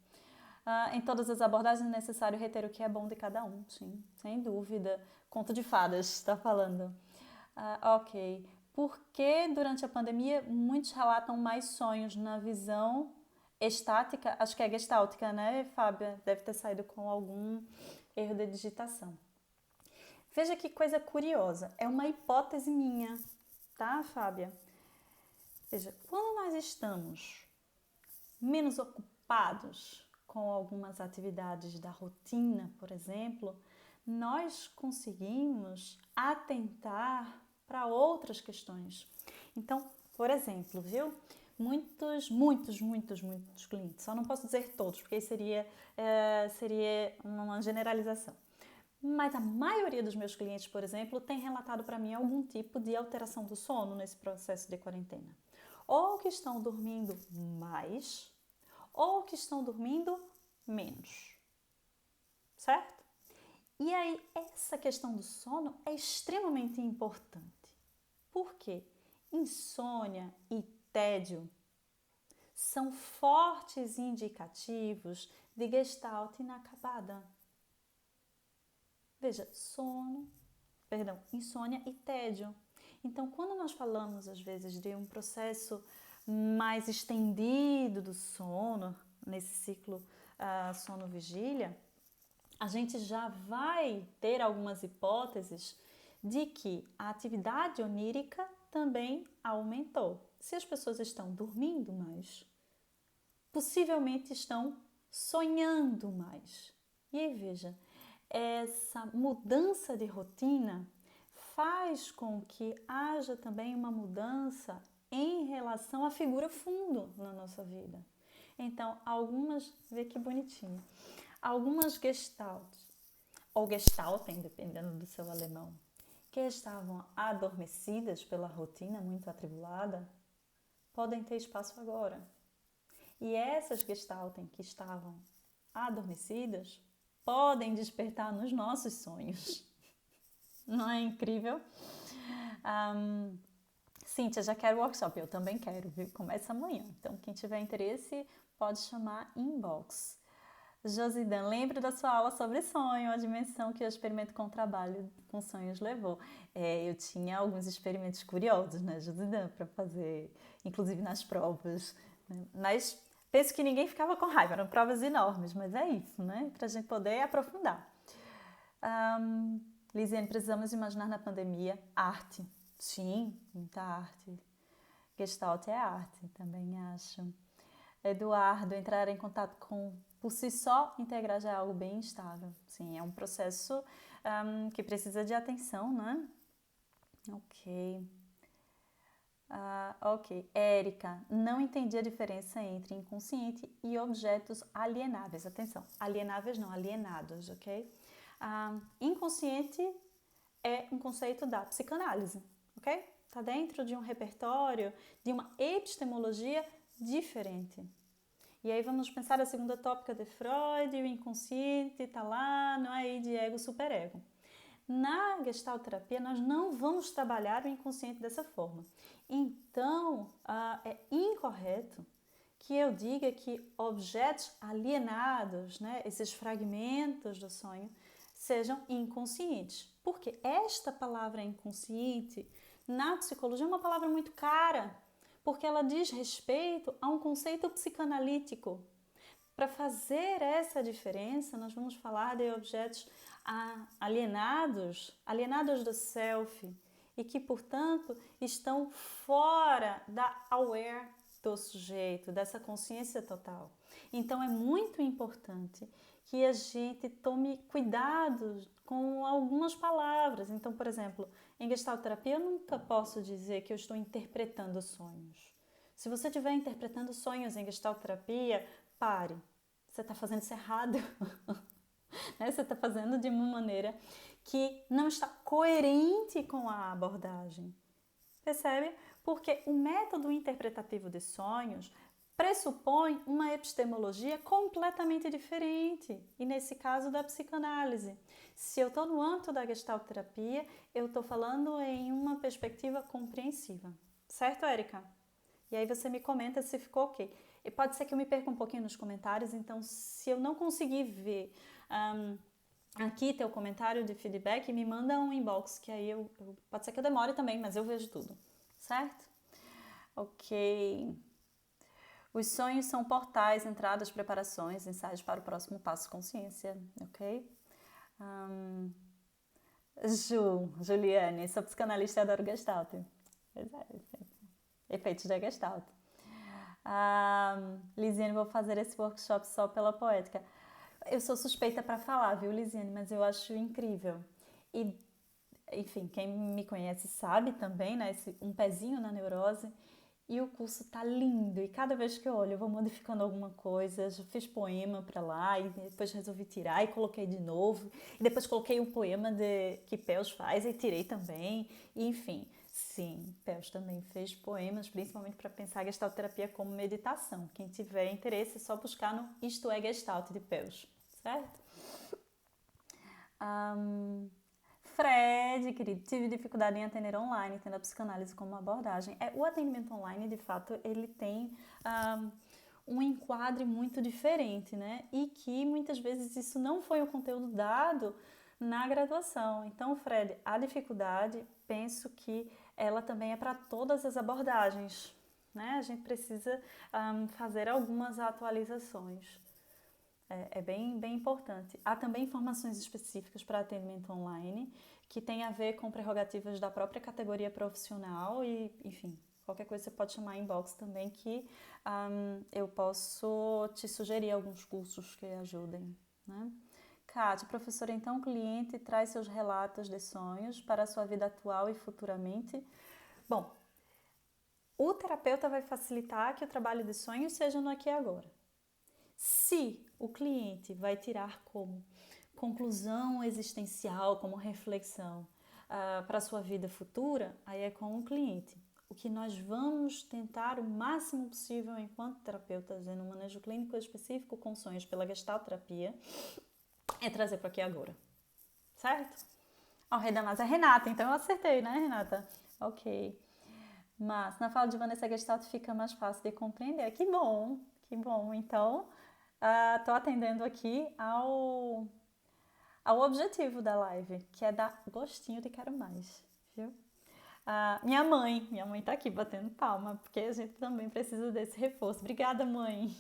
Em todas as abordagens é necessário reter o que é bom de cada um, sim, sem dúvida. Conto de fadas, está falando. Ok. Por que durante a pandemia muitos relatam mais sonhos na visão estática? Acho que é gestáltica, né, Fábia? Deve ter saído com algum erro de digitação. Veja que coisa curiosa. É uma hipótese minha, tá, Fábia? Veja, quando nós estamos menos ocupados com algumas atividades da rotina, por exemplo, nós conseguimos atentar para outras questões. Então, por exemplo, viu? Muitos clientes, só não posso dizer todos, porque aí seria uma generalização. Mas a maioria dos meus clientes, por exemplo, tem relatado para mim algum tipo de alteração do sono nesse processo de quarentena. Ou que estão dormindo mais, ou que estão dormindo menos. Certo? E aí, essa questão do sono é extremamente importante. Por quê? Insônia e tédio são fortes indicativos de gestalt inacabada. Veja, insônia e tédio. Então, quando nós falamos, às vezes, de um processo mais estendido do sono, nesse ciclo sono-vigília, a gente já vai ter algumas hipóteses de que a atividade onírica também aumentou. Se as pessoas estão dormindo mais, possivelmente estão sonhando mais. E aí, veja, essa mudança de rotina faz com que haja também uma mudança em relação à figura fundo na nossa vida. Então, vê que bonitinho, algumas gestalts, ou gestalten, dependendo do seu alemão, que estavam adormecidas pela rotina muito atribulada, podem ter espaço agora. E essas gestalten que estavam adormecidas podem despertar nos nossos sonhos. Não é incrível? Cíntia, já quero o workshop. Eu também quero, viu? Começa amanhã. Então, quem tiver interesse, pode chamar inbox. Josidan, lembro da sua aula sobre sonho, a dimensão que eu experimento com o trabalho com sonhos levou. Eu tinha alguns experimentos curiosos, né, Josidan, para fazer, inclusive nas provas. Né? Mas penso que ninguém ficava com raiva, eram provas enormes, mas é isso, né, para a gente poder aprofundar. Lisiane, precisamos imaginar na pandemia arte. Sim, muita arte. Gestalt é arte, também acho. Eduardo, entrar em contato com, por si só, integrar já é algo bem instável. Sim, é um processo que precisa de atenção, né? Ok. Ok. Érica, não entendi a diferença entre inconsciente e objetos alienáveis. Atenção, alienáveis não, alienados, ok? Inconsciente é um conceito da psicanálise, ok? Está dentro de um repertório, de uma epistemologia diferente. E aí vamos pensar a segunda tópica de Freud, o inconsciente está lá, não é? De ego, superego. Na gestalterapia, nós não vamos trabalhar o inconsciente dessa forma. Então, é incorreto que eu diga que objetos alienados, né, esses fragmentos do sonho, sejam inconscientes. Porque esta palavra inconsciente, na psicologia, é uma palavra muito cara, porque ela diz respeito a um conceito psicanalítico. Para fazer essa diferença, nós vamos falar de objetos alienados do self, e que, portanto, estão fora da aware do sujeito, dessa consciência total. Então, é muito importante que a gente tome cuidado com algumas palavras. Então, por exemplo, em gestalterapia, eu nunca posso dizer que eu estou interpretando sonhos. Se você estiver interpretando sonhos em gestalterapia, pare. Você está fazendo isso errado. Né? Você está fazendo de uma maneira que não está coerente com a abordagem. Percebe? Porque o método interpretativo de sonhos pressupõe uma epistemologia completamente diferente, e nesse caso da psicanálise. Se eu estou no âmbito da gestalterapia, eu estou falando em uma perspectiva compreensiva. Certo, Érica? E aí você me comenta se ficou ok. E pode ser que eu me perca um pouquinho nos comentários, então se eu não conseguir ver aqui teu comentário de feedback, me manda um inbox, que aí pode ser que eu demore também, mas eu vejo tudo. Certo? Ok. Os sonhos são portais, entradas, preparações, ensaios para o próximo passo, consciência, ok? Juliane, sou psicanalista e adoro Gestalt. Pois é, efeitos da Gestalt. Lisiane, vou fazer esse workshop só pela poética. Eu sou suspeita para falar, viu, Lisiane? Mas eu acho incrível. E, enfim, quem me conhece sabe também, né? Um pezinho na neurose. E o curso tá lindo. E cada vez que eu olho, eu vou modificando alguma coisa. Já fiz poema para lá e depois resolvi tirar e coloquei de novo. E depois coloquei um poema que Pels faz e tirei também. E, enfim, sim, Pels também fez poemas, principalmente para pensar a gestalterapia como meditação. Quem tiver interesse é só buscar no Isto é Gestalt de Pels, certo? Fred, querido, tive dificuldade em atender online, tendo a psicanálise como abordagem. O atendimento online, de fato, ele tem um enquadre muito diferente, né? E que muitas vezes isso não foi o conteúdo dado na graduação. Então, Fred, a dificuldade, penso que ela também é para todas as abordagens, né? A gente precisa fazer algumas atualizações. É bem importante. Há também informações específicas para atendimento online, que tem a ver com prerrogativas da própria categoria profissional e, enfim, qualquer coisa você pode chamar inbox também, que eu posso te sugerir alguns cursos que ajudem, né? Kátia, professora, então o cliente traz seus relatos de sonhos para a sua vida atual e futuramente? Bom, o terapeuta vai facilitar que o trabalho de sonhos seja no aqui e agora. Se o cliente vai tirar como conclusão existencial, como reflexão para a sua vida futura, aí é com o cliente. O que nós vamos tentar o máximo possível enquanto terapeutas no manejo clínico específico com sonhos pela gestalterapia é trazer para aqui agora, certo? O rei da massa é Renata, então eu acertei, né, Renata? Ok. Mas na fala de Vanessa Gestalt fica mais fácil de compreender. Que bom, que bom. Então, estou atendendo aqui ao objetivo da live, que é dar gostinho de quero mais, viu? Minha mãe tá aqui batendo palma, porque a gente também precisa desse reforço. Obrigada, mãe!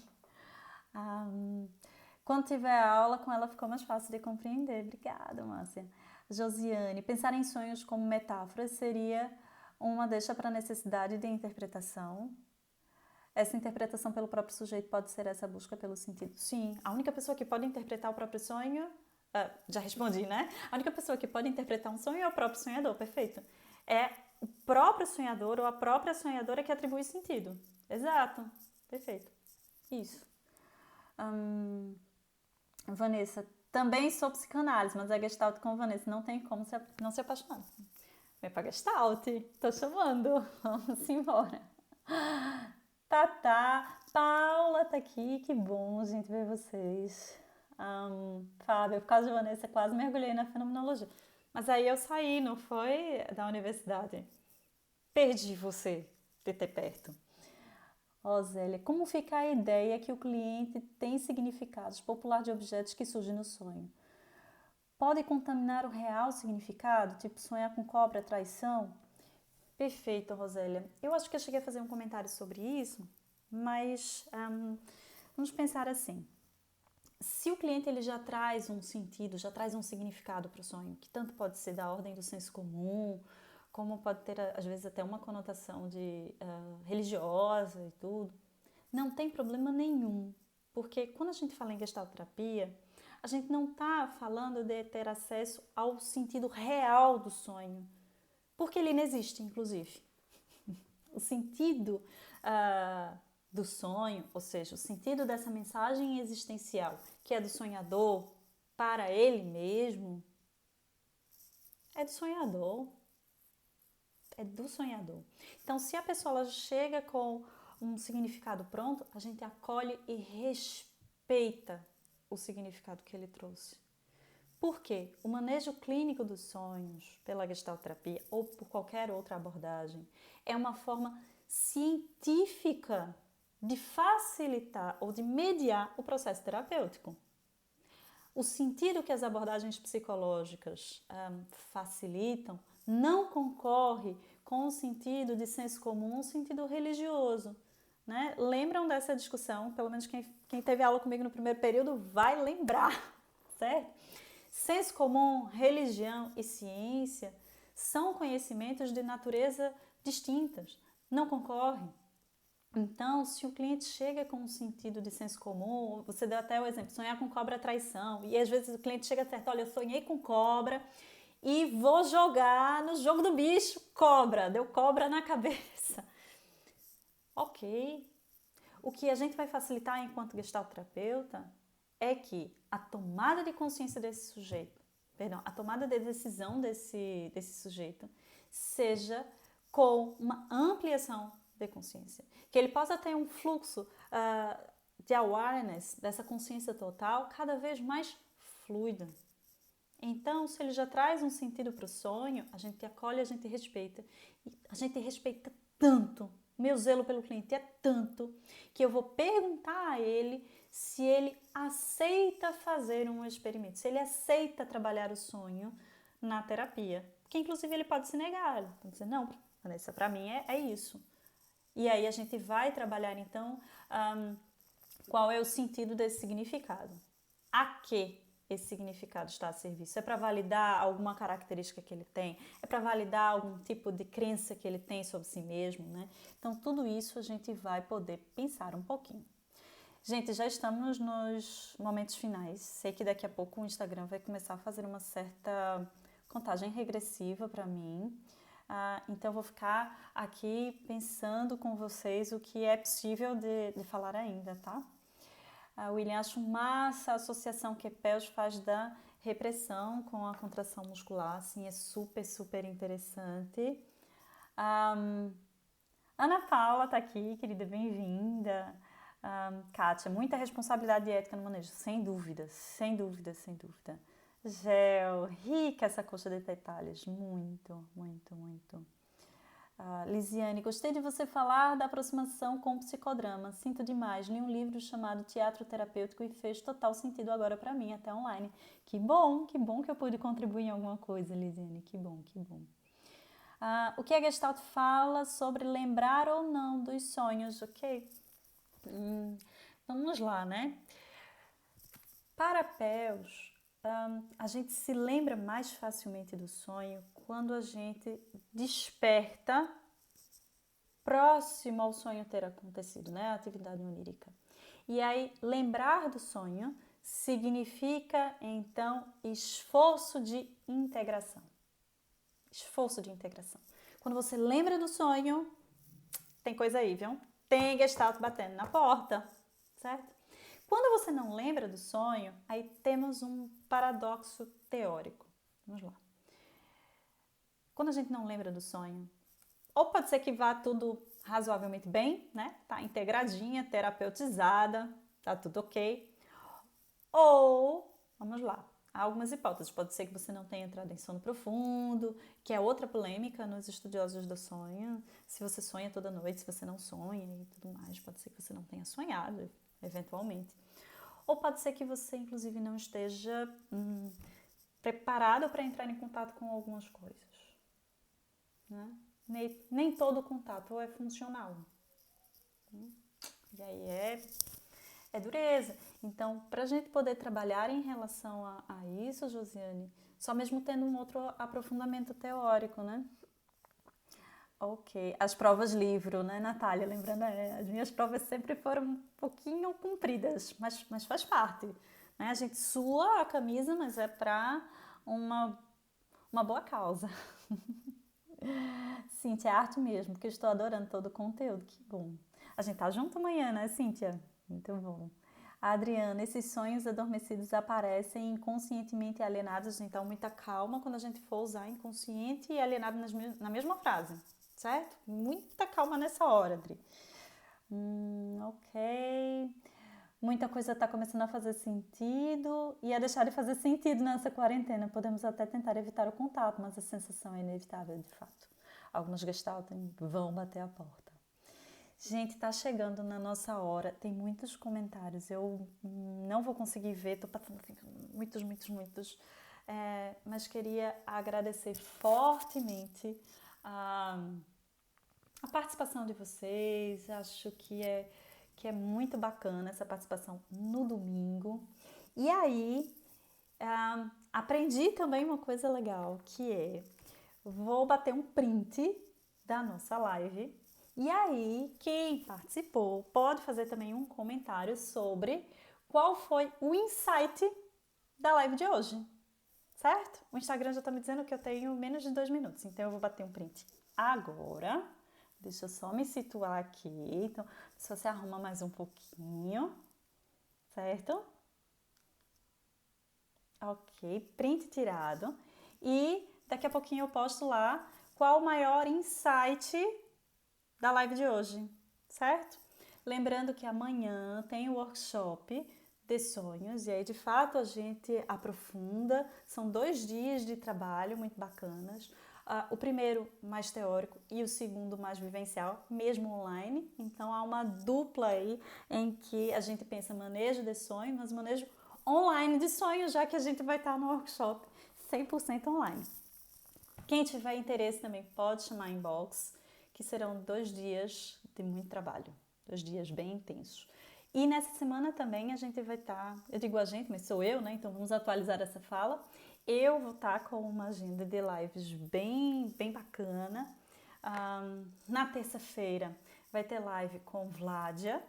Quando tiver aula com ela ficou mais fácil de compreender. Obrigada, Márcia. Josiane, pensar em sonhos como metáforas seria uma deixa para a necessidade de interpretação. Essa interpretação pelo próprio sujeito pode ser essa busca pelo sentido? Sim, a única pessoa que pode interpretar o próprio sonho... já respondi, né? A única pessoa que pode interpretar um sonho é o próprio sonhador, perfeito. É o próprio sonhador ou a própria sonhadora que atribui sentido. Exato, perfeito. Isso. Vanessa, Também sou psicanálise, mas é Gestalt com Vanessa. Não tem como não se apaixonar. Vem pra Gestalt. Tô chamando. Vamos embora. Tá. Paula tá aqui. Que bom, gente, ver vocês. Fábio, por causa de Vanessa, quase mergulhei na fenomenologia. Mas aí eu saí, não foi da universidade. Perdi você de ter perto. Rosélia, como fica a ideia que o cliente tem significados popular de objetos que surgem no sonho? Pode contaminar o real significado, tipo sonhar com cobra, traição? Perfeito, Rosélia. Eu acho que eu cheguei a fazer um comentário sobre isso, mas vamos pensar assim. Se o cliente ele já traz um sentido, já traz um significado para o sonho, que tanto pode ser da ordem do senso comum, como pode ter, às vezes, até uma conotação de religiosa e tudo, não tem problema nenhum. Porque quando a gente fala em gestalterapia, a gente não está falando de ter acesso ao sentido real do sonho, porque ele não existe, inclusive. O sentido do sonho, ou seja, o sentido dessa mensagem existencial, que é do sonhador para ele mesmo, é do sonhador. É do sonhador. Então, se a pessoa chega com um significado pronto, a gente acolhe e respeita o significado que ele trouxe. Por quê? O manejo clínico dos sonhos, pela gestalterapia ou por qualquer outra abordagem, é uma forma científica de facilitar ou de mediar o processo terapêutico. O sentido que as abordagens psicológicas facilitam não concorre com o sentido de senso comum, o sentido religioso. Né? Lembram dessa discussão? Pelo menos quem teve aula comigo no primeiro período vai lembrar, certo? Senso comum, religião e ciência são conhecimentos de natureza distintas, não concorrem. Então, se o cliente chega com um sentido de senso comum, você deu até o exemplo, sonhar com cobra é traição, e às vezes o cliente chega certo, olha, eu sonhei com cobra e vou jogar no jogo do bicho cobra, deu cobra na cabeça. Ok. O que a gente vai facilitar enquanto gestalterapeuta é que a tomada de consciência desse sujeito, a tomada de decisão desse sujeito seja com uma ampliação de consciência. Que ele possa ter um fluxo de awareness, dessa consciência total, cada vez mais fluida. Então, se ele já traz um sentido para o sonho, a gente acolhe, a gente respeita. E a gente respeita tanto, meu zelo pelo cliente é tanto, que eu vou perguntar a ele se ele aceita fazer um experimento, se ele aceita trabalhar o sonho na terapia. Porque, inclusive, ele pode se negar, ele pode dizer, não, Vanessa, para mim é isso. E aí a gente vai trabalhar, então, qual é o sentido desse significado. A que esse significado está a serviço? É para validar alguma característica que ele tem? É para validar algum tipo de crença que ele tem sobre si mesmo, né? Então, tudo isso a gente vai poder pensar um pouquinho. Gente, já estamos nos momentos finais. Sei que daqui a pouco o Instagram vai começar a fazer uma certa contagem regressiva para mim. Então, eu vou ficar aqui pensando com vocês o que é possível de falar ainda, tá? William, acho massa a associação que Pels faz da repressão com a contração muscular, assim, é super, super interessante. Ana Paula tá aqui, querida, bem-vinda. Kátia, muita responsabilidade ética no manejo, sem dúvida, sem dúvida, sem dúvida. Gel, rica essa coxa de detalhes, muito, muito, muito. Lisiane, gostei de você falar da aproximação com o psicodrama. Sinto demais. Li um livro chamado Teatro Terapêutico e fez total sentido agora para mim, até online. Que bom que eu pude contribuir em alguma coisa, Lisiane. Que bom, que bom. O que a Gestalt fala sobre lembrar ou não dos sonhos, ok? Vamos lá, né? Para Pels, a gente se lembra mais facilmente do sonho quando a gente desperta próximo ao sonho ter acontecido, né? A atividade onírica. E aí, lembrar do sonho significa, então, esforço de integração. Esforço de integração. Quando você lembra do sonho, tem coisa aí, viu? Tem Gestalt batendo na porta, certo? Quando você não lembra do sonho, aí temos um paradoxo teórico. Vamos lá. Quando a gente não lembra do sonho, ou pode ser que vá tudo razoavelmente bem, né? Tá integradinha, terapeutizada, tá tudo ok. Ou, vamos lá, há algumas hipóteses. Pode ser que você não tenha entrado em sono profundo, que é outra polêmica nos estudiosos do sonho. Se você sonha toda noite, se você não sonha e tudo mais, pode ser que você não tenha sonhado, eventualmente. Ou pode ser que você, inclusive, não esteja preparado para entrar em contato com algumas coisas, né? Nem todo contato é funcional. E aí é dureza. Então, para a gente poder trabalhar em relação a isso, Josiane, só mesmo tendo um outro aprofundamento teórico, né? Ok. As provas livro, né, Natália? Lembrando, as minhas provas sempre foram um pouquinho compridas, mas faz parte, né? A gente sua a camisa, mas é para uma boa causa. Cíntia, é arte mesmo, porque eu estou adorando todo o conteúdo. Que bom. A gente tá junto amanhã, né, Cíntia? Muito bom. A Adriana, esses sonhos adormecidos aparecem inconscientemente alienados, então muita calma quando a gente for usar inconsciente e alienado na mesma frase, certo? Muita calma nessa hora, Adri. Ok. Muita coisa está começando a fazer sentido e a deixar de fazer sentido nessa quarentena. Podemos até tentar evitar o contato, mas a sensação é inevitável, de fato. Alguns gestaltem vão bater a porta. Gente, tá chegando na nossa hora, tem muitos comentários, eu não vou conseguir ver, tô passando muitos, mas queria agradecer fortemente a participação de vocês, acho que é muito bacana essa participação no domingo. E aí, aprendi também uma coisa legal, que vou bater um print da nossa live. E aí, quem participou pode fazer também um comentário sobre qual foi o insight da live de hoje, certo? O Instagram já tá me dizendo que eu tenho menos de 2 minutos, então eu vou bater um print agora. Deixa eu só me situar aqui. Então, se você arruma mais um pouquinho, certo? Ok, print tirado. E daqui a pouquinho eu posto lá qual o maior insight da live de hoje, certo? Lembrando que amanhã tem o workshop de sonhos e aí de fato a gente aprofunda, são 2 dias de trabalho muito bacanas. O primeiro mais teórico e o segundo mais vivencial, mesmo online. Então há uma dupla aí em que a gente pensa manejo de sonho, mas manejo online de sonho, já que a gente vai estar no workshop 100% online. Quem tiver interesse também pode chamar inbox, que serão 2 dias de muito trabalho, 2 dias bem intensos. E nessa semana também a gente vai estar, eu digo a gente, mas sou eu, né? Então vamos atualizar essa fala. Eu vou estar com uma agenda de lives bem bacana. Na terça-feira vai ter live com Vládia,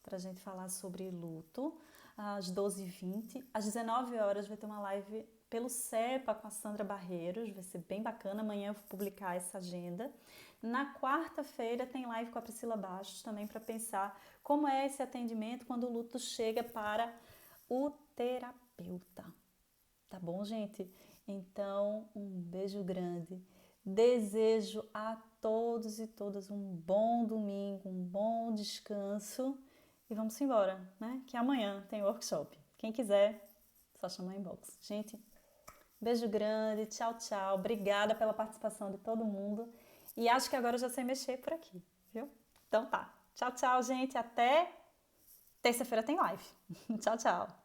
para a gente falar sobre luto, às 12h20. Às 19 horas vai ter uma live pelo CEPA com a Sandra Barreiros, vai ser bem bacana. Amanhã eu vou publicar essa agenda. Na quarta-feira tem live com a Priscila Bastos também para pensar como é esse atendimento quando o luto chega para o terapeuta. Tá bom, gente? Então, um beijo grande. Desejo a todos e todas um bom domingo, um bom descanso e vamos embora, né? Que amanhã tem workshop. Quem quiser, só chamar inbox. Gente, beijo grande, tchau, tchau. Obrigada pela participação de todo mundo. E acho que agora eu já sei mexer por aqui, viu? Então tá. Tchau, tchau, gente. Até terça-feira tem live. Tchau, tchau.